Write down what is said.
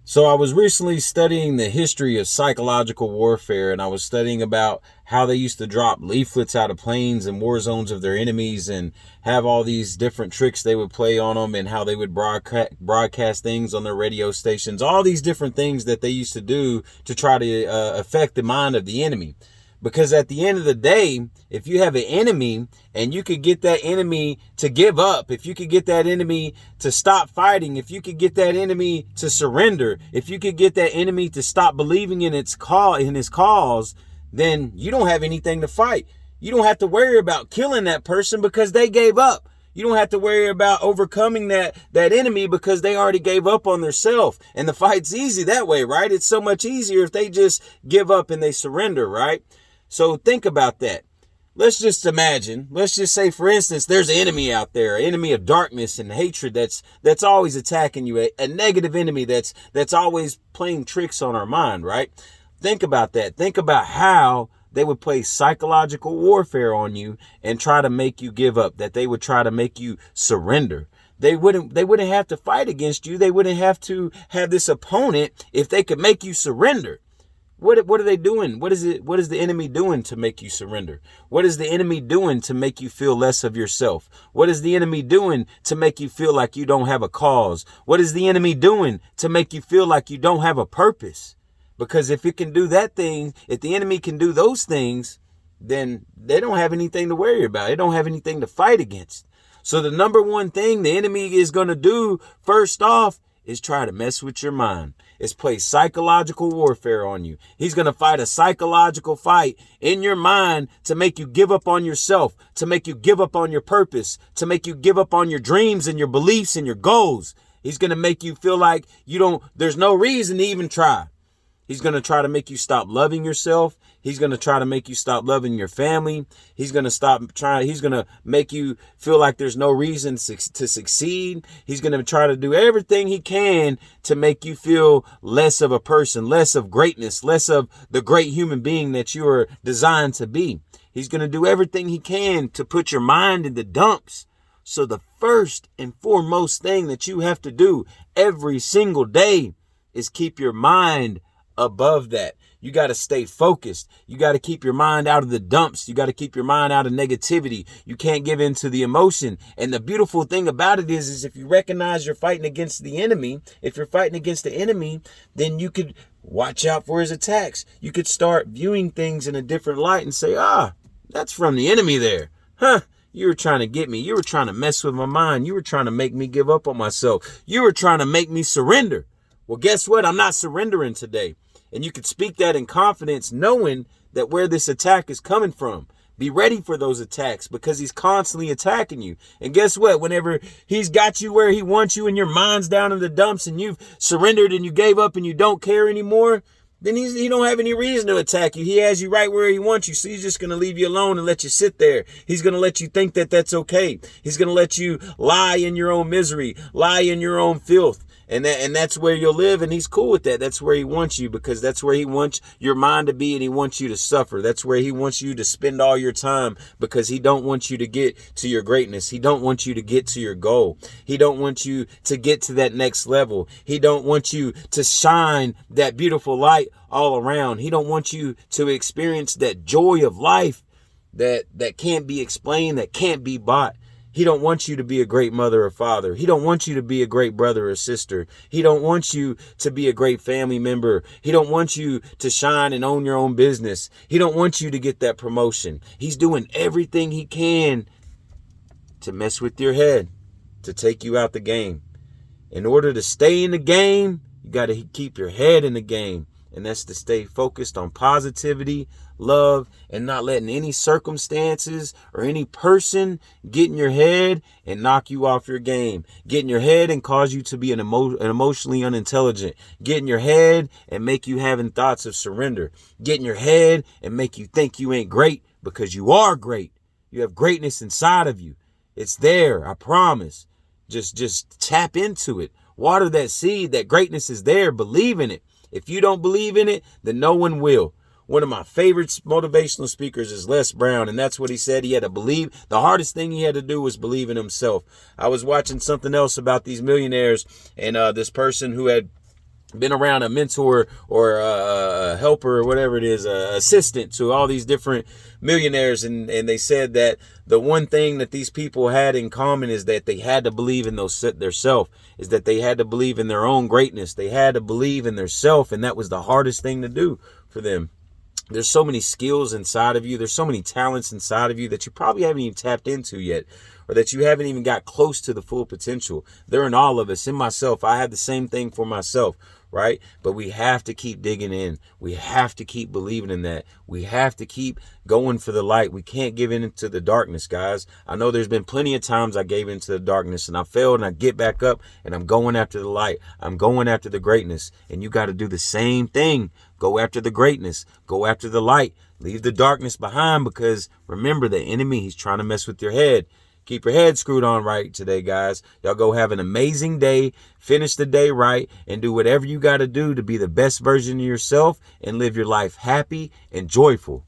So I was recently studying the history of psychological warfare, and I was studying about how they used to drop leaflets out of planes and war zones of their enemies and have all these different tricks they would play on them, and how they would broadcast things on their radio stations, all these different things that they used to do to try to affect the mind of the enemy. Because at the end of the day, if you have an enemy and you could get that enemy to give up, if you could get that enemy to stop fighting, if you could get that enemy to surrender, if you could get that enemy to stop believing in his cause, then you don't have anything to fight. You don't have to worry about killing that person because they gave up. You don't have to worry about overcoming that enemy because they already gave up on themselves. And the fight's easy that way, right? It's so much easier if they just give up and they surrender, right? So think about that. Let's just say, for instance, there's an enemy out there, an enemy of darkness and hatred that's always attacking you, a negative enemy that's always playing tricks on our mind, right? Think about that. Think about how they would play psychological warfare on you and try to make you give up, that they would try to make you surrender. They wouldn't have to fight against you. They wouldn't have to have this opponent if they could make you surrender. What are they doing? What is the enemy doing to make you surrender? What is the enemy doing to make you feel less of yourself? What is the enemy doing to make you feel like you don't have a cause? What is the enemy doing to make you feel like you don't have a purpose? Because if it can do that thing, if the enemy can do those things, then they don't have anything to worry about. They don't have anything to fight against. So the number one thing the enemy is going to do first off is try to mess with your mind. It's play psychological warfare on you. He's going to fight a psychological fight in your mind to make you give up on yourself, to make you give up on your purpose, to make you give up on your dreams and your beliefs and your goals. He's going to make you feel like there's no reason to even try. He's going to try to make you stop loving yourself. He's going to try to make you stop loving your family. He's going to make you feel like there's no reason to succeed. He's going to try to do everything he can to make you feel less of a person, less of greatness, less of the great human being that you are designed to be. He's going to do everything he can to put your mind in the dumps. So the first and foremost thing that you have to do every single day is keep your mind above that. You got to stay focused. You got to keep your mind out of the dumps. You got to keep your mind out of negativity. You can't give in to the emotion. And the beautiful thing about it is if you recognize you're fighting against the enemy, if you're fighting against the enemy, then you could watch out for his attacks. You could start viewing things in a different light and say, that's from the enemy there. You were trying to get me. You were trying to mess with my mind. You were trying to make me give up on myself. You were trying to make me surrender. Well, guess what? I'm not surrendering today. And you could speak that in confidence, knowing that where this attack is coming from. Be ready for those attacks because he's constantly attacking you. And guess what? Whenever he's got you where he wants you and your mind's down in the dumps and you've surrendered and you gave up and you don't care anymore, then he don't have any reason to attack you. He has you right where he wants you. So he's just going to leave you alone and let you sit there. He's going to let you think that that's okay. He's going to let you lie in your own misery, lie in your own filth. And that's where you'll live, and he's cool with that. That's where he wants you, because that's where he wants your mind to be, and he wants you to suffer. That's where he wants you to spend all your time, because he don't want you to get to your greatness. He don't want you to get to your goal. He don't want you to get to that next level. He don't want you to shine that beautiful light all around. He don't want you to experience that joy of life that can't be explained, that can't be bought. He don't want you to be a great mother or father. He don't want you to be a great brother or sister. He don't want you to be a great family member. He don't want you to shine and own your own business. He don't want you to get that promotion. He's doing everything he can to mess with your head, to take you out the game. In order to stay in the game, you got to keep your head in the game. And that's to stay focused on positivity, love, and not letting any circumstances or any person get in your head and knock you off your game. Get in your head and cause you to be an emotionally unintelligent. Get in your head and make you having thoughts of surrender. Get in your head and make you think you ain't great, because you are great. You have greatness inside of you. It's there, I promise. Just tap into it. Water that seed. That greatness is there. Believe in it. If you don't believe in it, then no one will. One of my favorite motivational speakers is Les Brown, and that's what he said. He had to believe. The hardest thing he had to do was believe in himself. I was watching something else about these millionaires, and this person who had been around a mentor or a helper or whatever it is, a assistant to all these different millionaires, and they said that the one thing that these people had in common is that they had to believe in their self, is that they had to believe in their own greatness. They had to believe in their self, and that was the hardest thing to do for them. There's so many skills inside of you. There's so many talents inside of you that you probably haven't even tapped into yet, or that you haven't even got close to the full potential. They're in all of us. In myself, I have the same thing for myself, right? But we have to keep digging in. We have to keep believing in that. We have to keep going for the light. We can't give in to the darkness, guys. I know there's been plenty of times I gave into the darkness and I failed, and I get back up and I'm going after the light. I'm going after the greatness. And you got to do the same thing. Go after the greatness. Go after the light. Leave the darkness behind, because remember, the enemy, he's trying to mess with your head. Keep your head screwed on right today, guys. Y'all go have an amazing day. Finish the day right and do whatever you got to do to be the best version of yourself and live your life happy and joyful.